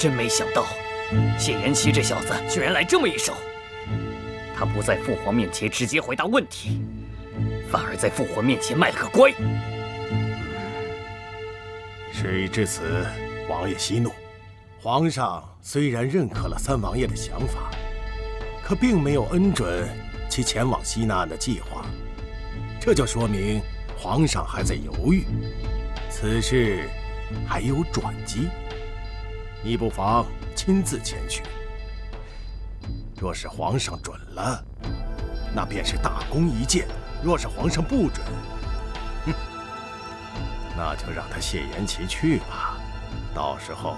真没想到，谢延齐这小子居然来这么一手。他不在父皇面前直接回答问题，反而在父皇面前卖了个乖。事已至此，王爷息怒。皇上虽然认可了三王爷的想法，可并没有恩准其前往西南岸的计划，这就说明皇上还在犹豫，此事还有转机。你不妨亲自前去。若是皇上准了，那便是大功一件；若是皇上不准，那就让他谢延齐去吧。到时候，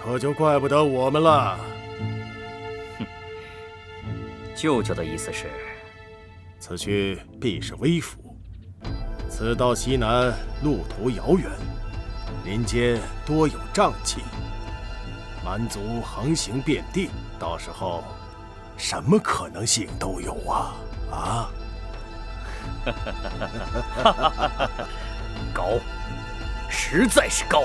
可就怪不得我们了。舅舅的意思是，此去必是微服。此到西南路途遥远，林间多有瘴气，蛮族横行遍地，到时候什么可能性都有啊！啊！高，实在是高。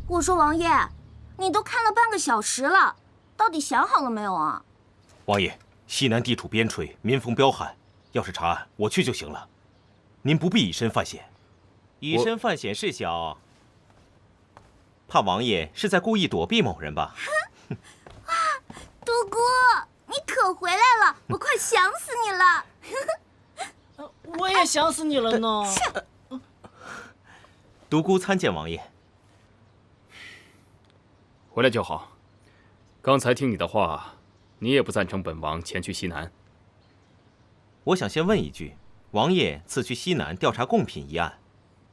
我说王爷，你都看了半个小时了，到底想好了没有啊？王爷，西南地处边陲，民风彪悍，要是查案，我去就行了。您不必以身犯险。以身犯险是小，怕王爷是在故意躲避某人吧？哇，独孤，你可回来了，我快想死你了。我也想死你了呢。独孤参见王爷。回来就好。刚才听你的话，你也不赞成本王前去西南。我想先问一句，王爷此去西南调查贡品一案，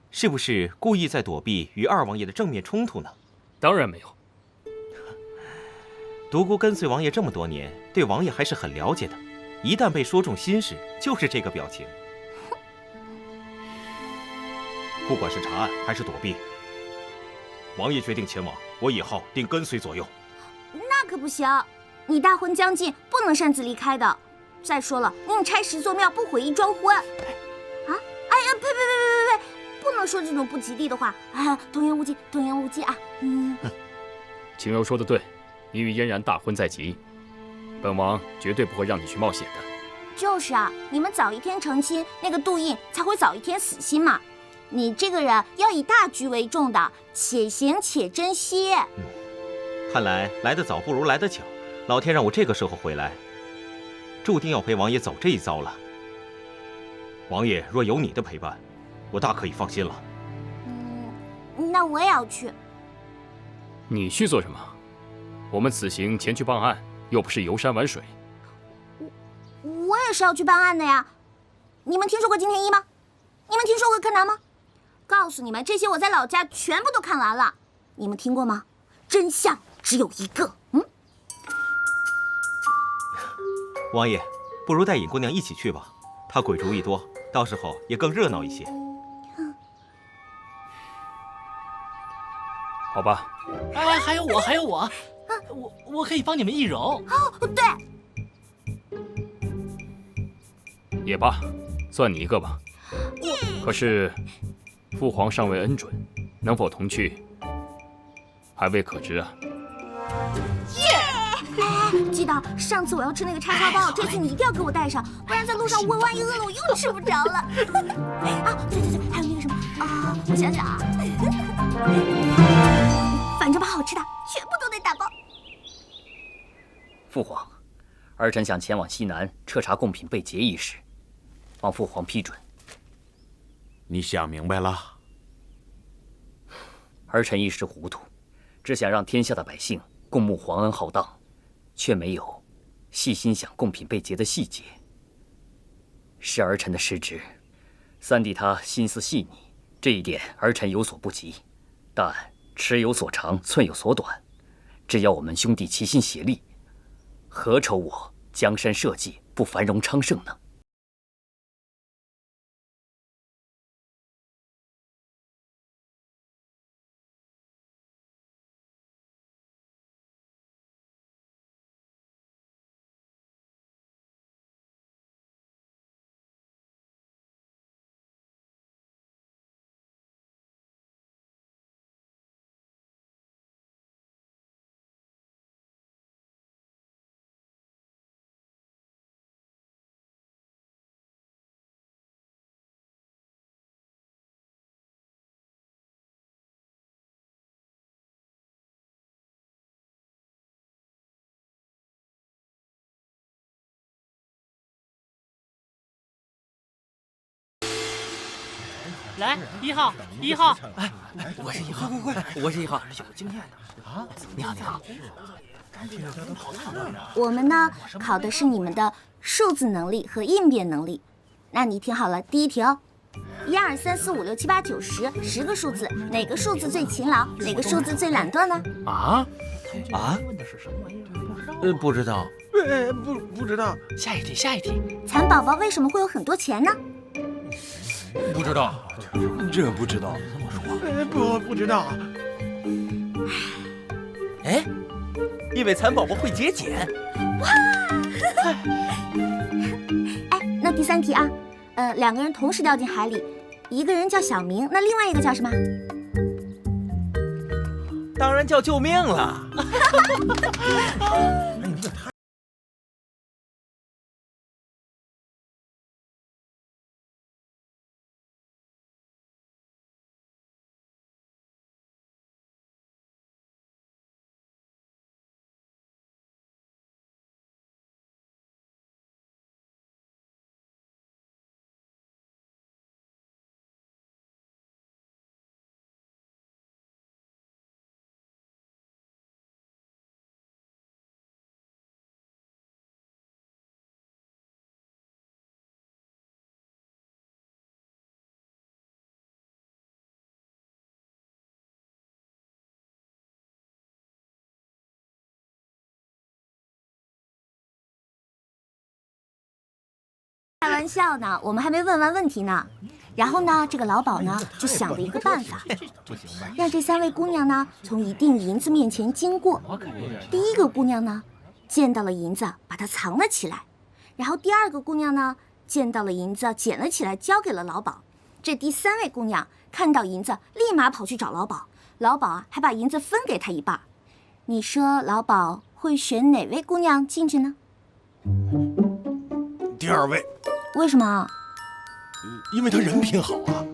是不是故意在躲避与二王爷的正面冲突呢？当然没有。独孤跟随王爷这么多年，对王爷还是很了解的。一旦被说中心事，就是这个表情。不管是查案还是躲避，王爷决定前往，我以后定跟随左右。那可不行，你大婚将近，不能擅自离开的。再说了，宁拆十座庙，不毁一桩婚。啊！哎呀，呸！不能说这种不吉利的话啊！童言无忌，童言无忌啊！青柔说的对，你与嫣然大婚在即，本王绝对不会让你去冒险的。就是啊，你们早一天成亲，那个杜印才会早一天死心嘛。你这个人要以大局为重的，且行且珍惜。看来来得早不如来得巧，老天让我这个时候回来，注定要陪王爷走这一遭了。王爷若有你的陪伴，我大可以放心了。那我也要去。你去做什么？我们此行前去办案，又不是游山玩水。我也是要去办案的呀。你们听说过金田一吗？你们听说过柯南吗？告诉你们，这些我在老家全部都看完了。你们听过吗？真相只有一个。王爷，不如带尹姑娘一起去吧，她鬼主意多，到时候也更热闹一些。好吧。哎，还有我，我可以帮你们易容。哦，对。也罢，算你一个吧。可是，父皇尚未恩准，能否同去，还未可知啊。记得上次我要吃那个叉烧包，这次你一定要给我带上，不然在路上我万一饿了，我又吃不着了。啊，对，还有那个什么啊，我想想啊，反正把好吃的全部都得打包。父皇，儿臣想前往西南彻查贡品被劫一事，望父皇批准。你想明白了？儿臣一时糊涂，只想让天下的百姓共沐皇恩浩荡，却没有细心想贡品被劫的细节。是儿臣的失职，三弟他心思细腻，这一点儿臣有所不及。但尺有所长，寸有所短，只要我们兄弟齐心协力，何愁我江山社稷不繁荣昌盛呢？来1号，1号，哎，我是1号，快，我是1号，有经验的啊！你好，你好。我们呢考的是你们的数字能力和应变能力。那你听好了，第一题哦，1、2、3、4、5、6、7、8、9、10，10个数字，哪个数字最勤劳？哪个数字最懒惰呢？啊？不知道。不知道。下一题，下一题。蚕宝宝为什么会有很多钱呢？不知道。这不知道。不知道。哎，因为蚕宝宝会节俭。哎，那第3题啊，2个人同时掉进海里，一个人叫小明，那另外一个叫什么？当然叫救命了。开玩笑呢，我们还没问完问题呢。然后呢，这个老鸨呢就想了一个办法，让这3位姑娘呢从一锭银子面前经过。第一个姑娘呢见到了银子，把它藏了起来；然后第2个姑娘呢见到了银子，捡了起来，交给了老鸨。这第3位姑娘看到银子，立马跑去找老鸨，老鸨啊还把银子分给她一半。你说老鸨会选哪位姑娘进去呢？第2位。为什么？因为他人品好啊。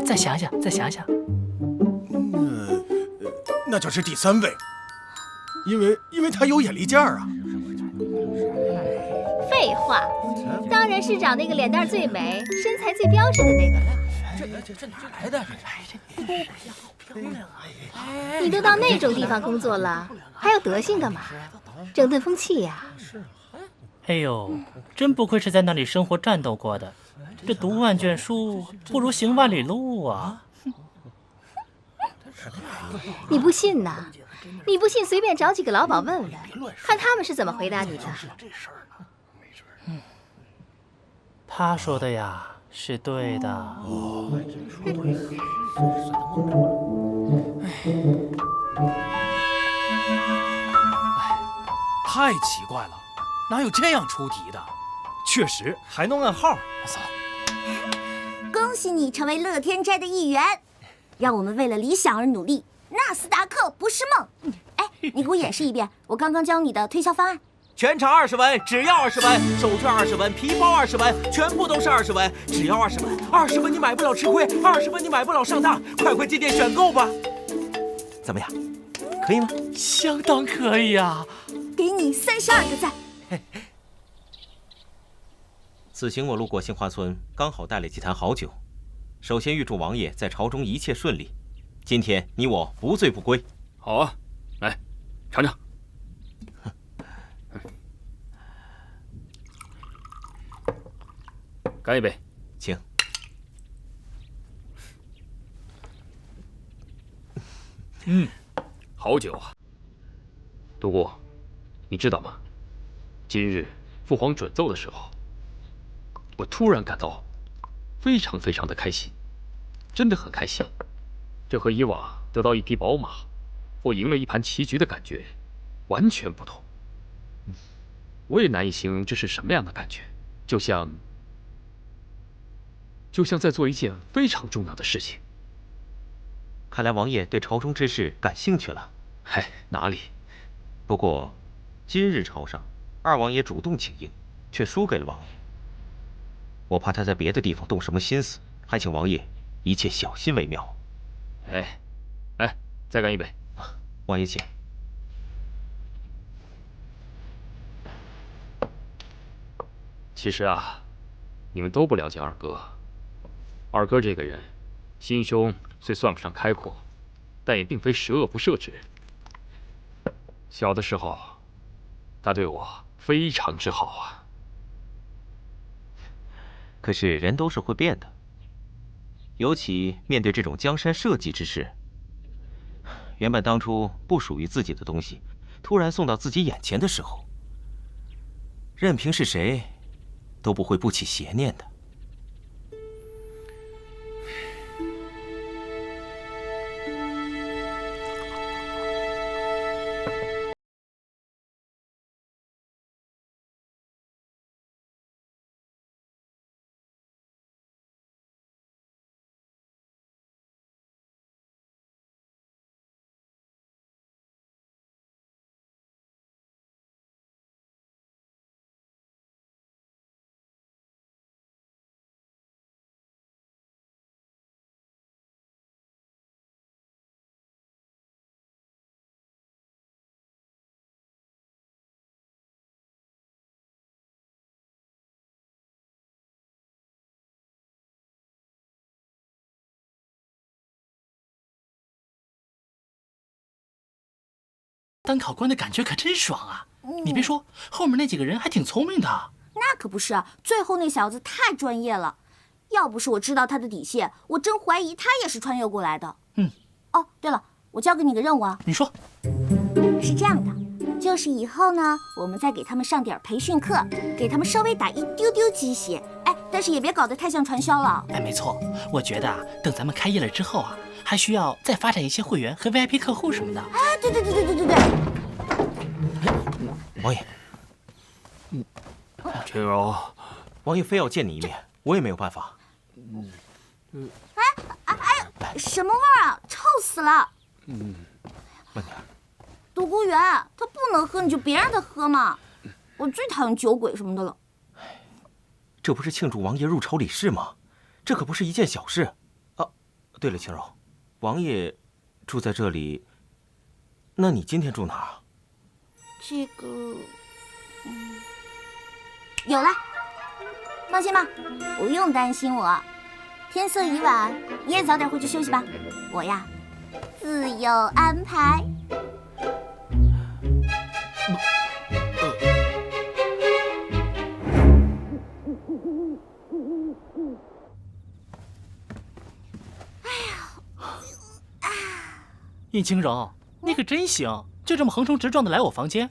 再想想，再想想。那就是第3位，因为他有眼力见儿啊。废话，当然是找那个脸蛋最美、身材最标致的那个了。这哪来的？漂亮啊！你都到那种地方工作了，还有德行干嘛？整顿风气呀。哎呦，真不愧是在那里生活战斗过的，这读万卷书不如行万里路啊！你不信呐？你不信，随便找几个老鸨问问，看他们是怎么回答你的。他说的呀，是对的。太奇怪了，哪有这样出题的？确实还能按号。嫂，恭喜你成为乐天斋的一员，让我们为了理想而努力。纳斯达克不是梦。哎，你给我演示一遍我刚刚教你的推销方案。全场20文，只要20文，手绢20文，皮包20文，全部都是20文，只要20文，20文你买不了吃亏，20文你买不了上当，快进店选购吧。怎么样，可以吗？相当可以啊！给你32个赞。此行我路过杏花村，刚好带了几坛好酒。首先预祝王爷在朝中一切顺利。今天你我不醉不归。好啊，来，尝尝。干一杯，请。好酒啊。独孤，你知道吗？今日父皇准奏的时候，我突然感到非常的开心，真的很开心。这和以往得到一匹宝马或赢了一盘棋局的感觉完全不同。我也难以形容这是什么样的感觉，就像在做一件非常重要的事情。看来王爷对朝中之事感兴趣了。嗨，哪里？不过，今日朝上，二王爷主动请缨，却输给了王爷。我怕他在别的地方动什么心思，还请王爷一切小心为妙。哎，来，再干一杯。王爷请。其实啊，你们都不了解二哥。二哥这个人，心胸虽算不上开阔，但也并非十恶不赦之人。小的时候，他对我非常之好啊。可是人都是会变的，尤其面对这种江山社稷之事，原本当初不属于自己的东西，突然送到自己眼前的时候，任凭是谁，都不会不起邪念的。当考官的感觉可真爽啊！你别说，后面那几个人还挺聪明的。那可不是，最后那小子太专业了。要不是我知道他的底细，我真怀疑他也是穿越过来的。哦，对了，我交给你个任务啊。你说。是这样的，就是以后呢，我们再给他们上点培训课，给他们稍微打一丢丢鸡血。哎，但是也别搞得太像传销了。哎，没错，我觉得啊，等咱们开业了之后啊，还需要再发展一些会员和 VIP 客户什么的。哎，对。王爷，青柔，王爷非要见你一面，我也没有办法。什么味儿啊！臭死了！慢点。独孤远，他不能喝，你就别让他喝嘛。我最讨厌酒鬼什么的了。这不是庆祝王爷入朝理事吗？这可不是一件小事啊！对了，青柔，王爷住在这里，那你今天住哪儿啊？这个，有了，放心吧，不用担心我。天色已晚，你也早点回去休息吧。我呀，自有安排。应青柔，你可真行，就这么横冲直撞的来我房间。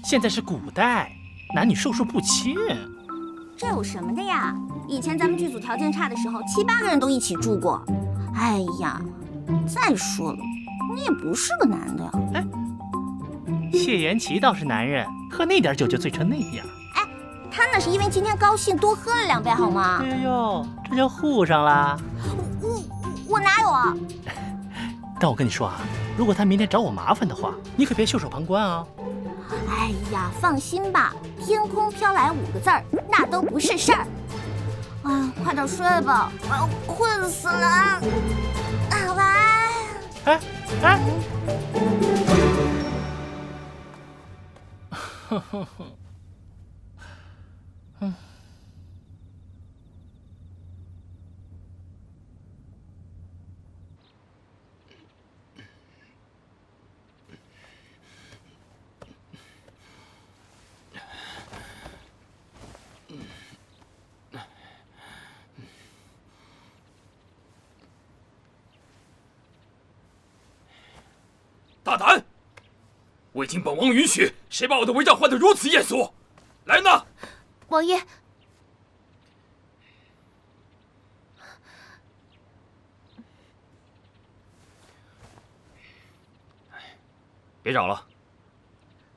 现在是古代，男女授受不亲。这有什么的呀？以前咱们剧组条件差的时候，7、8个人都一起住过。哎呀，再说了，你也不是个男的呀。哎，谢言齐倒是男人，喝那点酒就醉成那样。哎，他那是因为今天高兴多喝了2杯，好吗？哎呦，这就互上了。我哪有啊？但我跟你说啊，如果他明天找我麻烦的话，你可别袖手旁观啊。哎呀，放心吧，天空飘来5个字儿，那都不是事儿。啊，快点睡吧，我要困死了。啊，晚安。哎。大胆！未经本王允许，谁把我的违章换得如此艳俗？来人呐！王爷，别找了，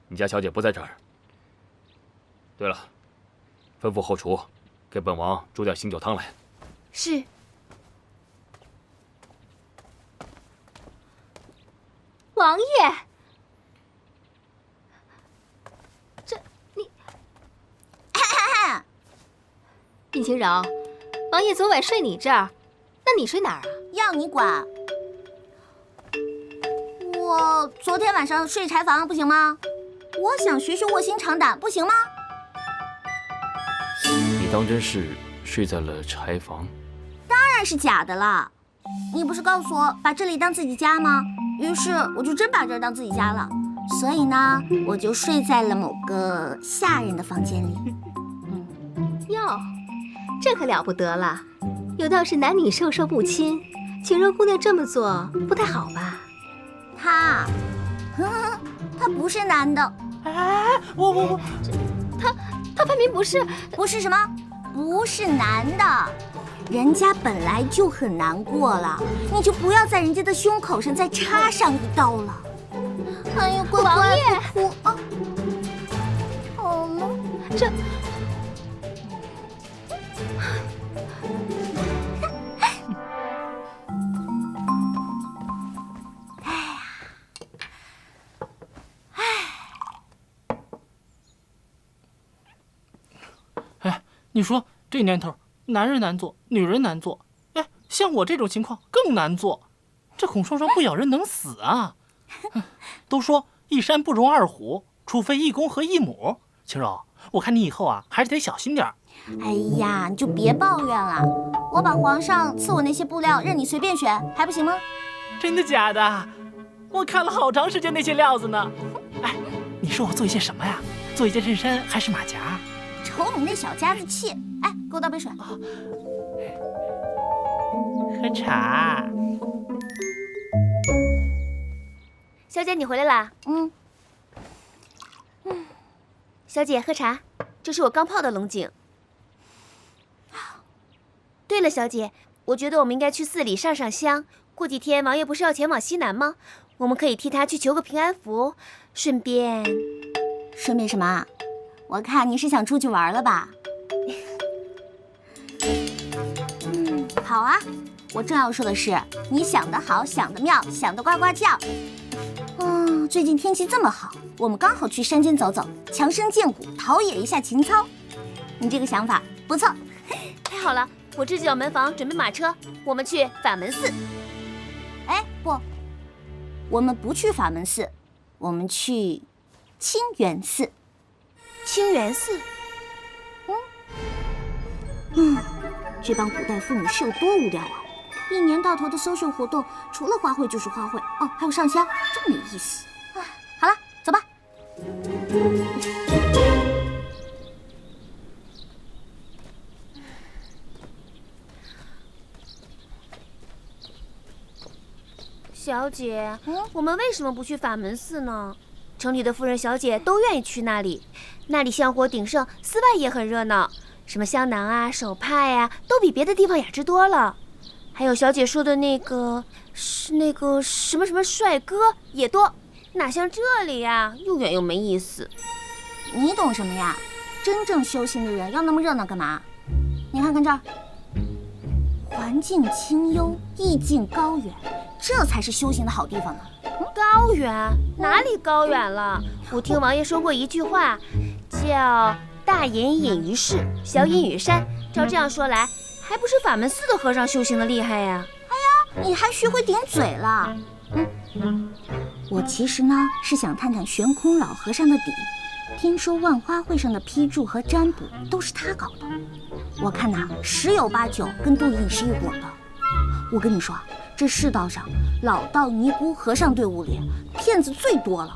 你家小姐不在这儿。对了，吩咐后厨给本王煮点醒酒汤来。是。王爷，这你，应青柔，王爷昨晚睡你这儿，那你睡哪儿啊？要你管！我昨天晚上睡柴房，不行吗？我想学学卧薪尝胆，不行吗？你当真是睡在了柴房？当然然是假的啦。你不是告诉我把这里当自己家吗？于是我就真把这儿当自己家了。所以呢，我就睡在了某个下人的房间里。哟，这可了不得了，有道是男女授受不亲，景柔姑娘这么做不太好吧？他不是男的。哎，我，他分明不是什么？不是男的。人家本来就很难过了，你就不要在人家的胸口上再插上一刀了。哎呀，乖乖，王爷，不哭啊！好了，这。哎，你说这年头，男人难做，女人难做，哎，像我这种情况更难做。这孔双双不咬人能死啊！都说一山不容二虎，除非一公和一母。晴柔，我看你以后啊，还是得小心点儿。哎呀，你就别抱怨了。我把皇上赐我那些布料，任你随便选，还不行吗？真的假的？我看了好长时间那些料子呢。哎，你说我做一件什么呀？做一件衬衫还是马甲？瞅你那小家子气！哎，给我倒杯水。喝茶。小姐，你回来啦？小姐，喝茶。这是我刚泡的龙井。对了，小姐，我觉得我们应该去寺里上上香。过几天王爷不是要前往西南吗？我们可以替他去求个平安符，顺便什么？我看你是想出去玩了吧？好啊，我正要说的是，你想得好，想得妙，想得呱呱叫。最近天气这么好，我们刚好去山间走走，强身健骨，陶冶一下情操。你这个想法不错。太好了，我这就叫门房准备马车，我们去法门寺。哎，不，我们不去法门寺，我们去清源寺。清源寺？这帮古代妇女是有多无聊啊！一年到头的social活动，除了花卉就是花卉，哦，还有上香，真没意思。好了，走吧。小姐，我们为什么不去法门寺呢？城里的夫人小姐都愿意去那里，那里香火鼎盛，寺外也很热闹，什么香囊啊、手帕呀，都比别的地方雅致多了。还有小姐说的那个什么帅哥也多，哪像这里呀，又远又没意思。你懂什么呀？真正修行的人要那么热闹干嘛？你看看这儿，环境清幽，意境高远，这才是修行的好地方呢。高远？哪里高远了？我听王爷说过一句话，叫大隐隐于市，小隐于山。照这样说来，还不是法门寺的和尚修行的厉害呀？哎呀，你还学会顶嘴了。我其实呢是想探探悬空老和尚的底。听说万花会上的批注和占卜都是他搞的，我看呐，10有8九跟杜隐是一伙的。我跟你说，这世道上老道尼姑和尚队伍里骗子最多了。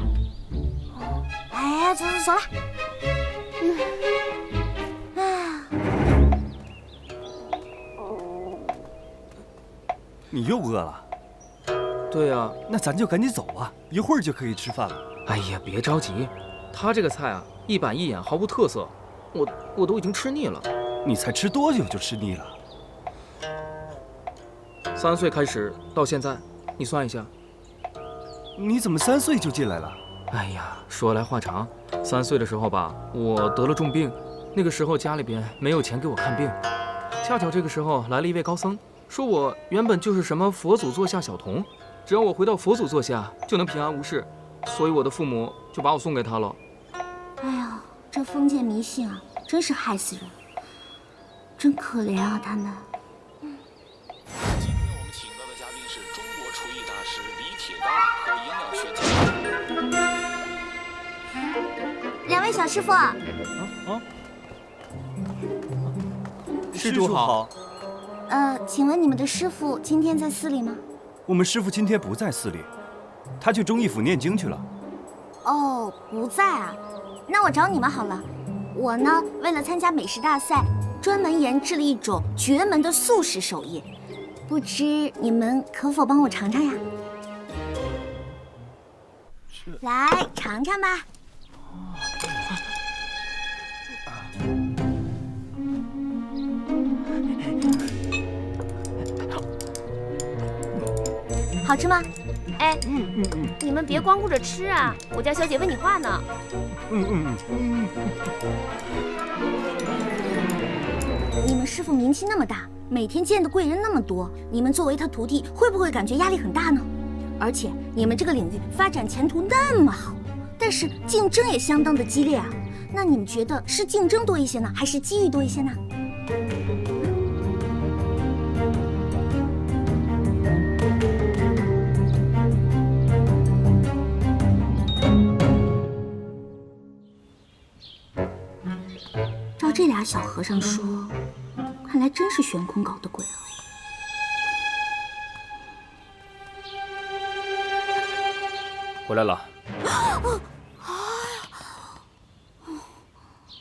哎，走了。你又饿了？对呀，那咱就赶紧走吧，一会儿就可以吃饭了。哎呀，别着急，他这个菜啊，一板一眼，毫无特色，我都已经吃腻了。你才吃多久就吃腻了？3岁开始到现在，你算一下。你怎么3岁就进来了？哎呀，说来话长。3岁的时候吧，我得了重病，那个时候家里边没有钱给我看病，恰巧这个时候来了一位高僧，说我原本就是什么佛祖座下小童，只要我回到佛祖座下就能平安无事，所以我的父母就把我送给他了。哎呀，这封建迷信啊，真是害死人，真可怜啊他们。今天我们请到的嘉宾是中国厨艺大师李铁刚和营养学家。2位小师傅。施主好。请问你们的师傅今天在寺里吗？我们师傅今天不在寺里，他去忠义府念经去了。哦，不在啊，那我找你们好了。我呢，为了参加美食大赛，专门研制了一种绝门的素食手艺，不知你们可否帮我尝尝呀？来尝尝吧。好吃吗？哎，你们别光顾着吃啊！我家小姐问你话呢。你们师傅名气那么大，每天见的贵人那么多，你们作为他徒弟，会不会感觉压力很大呢？而且你们这个领域发展前途那么好，但是竞争也相当的激烈啊。那你们觉得是竞争多一些呢，还是机遇多一些呢？照这俩小和尚说，看来真是悬空搞的鬼啊！回来了。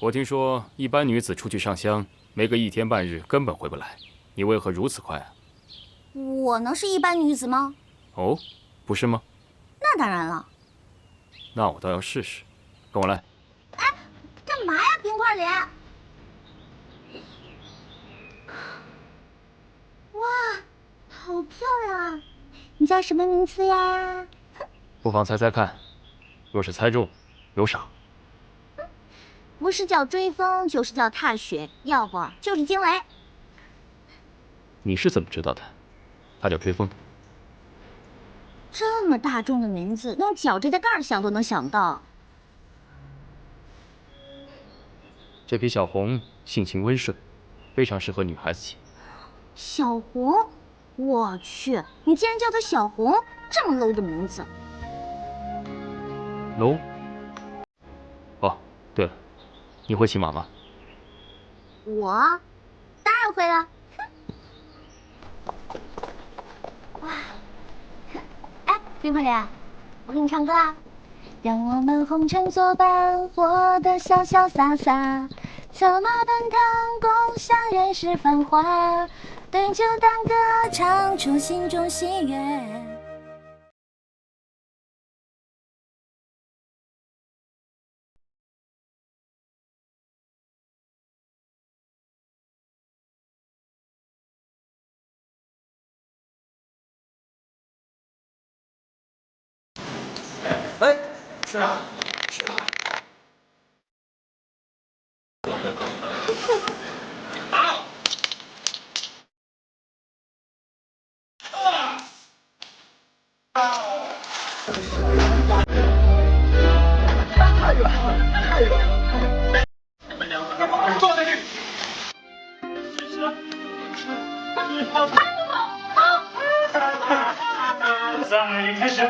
我听说一般女子出去上香，没个1天半日根本回不来，你为何如此快啊？我能是一般女子吗？哦，不是吗？那当然了。那我倒要试试，跟我来。哎，干嘛呀，冰块脸？哇，好漂亮啊！你叫什么名字呀？不妨猜猜看，若是猜中，有赏。不是叫追风，就是叫踏雪，要不就是惊雷。你是怎么知道的？他叫追风。这么大众的名字，用脚趾甲盖想都能想到。这匹小红性情温顺，非常适合女孩子骑。小红，我去，你竟然叫她小红，这么 low 的名字。low？哦，对了，你会骑马吗？我当然会了。哇！哎，冰块脸，我给你唱歌啊！让我们红尘作伴，活得潇潇洒洒，策马奔腾，共享人世繁华，对酒当歌，唱出心中喜悦。哎，是啊，是啊。坐下去。再开始。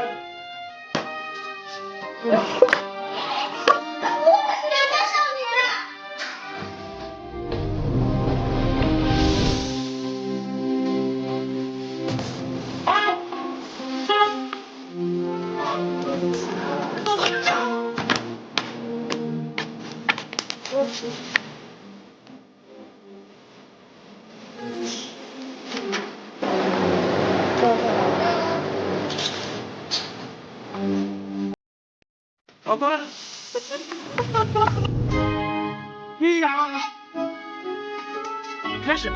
老公，呀，开始。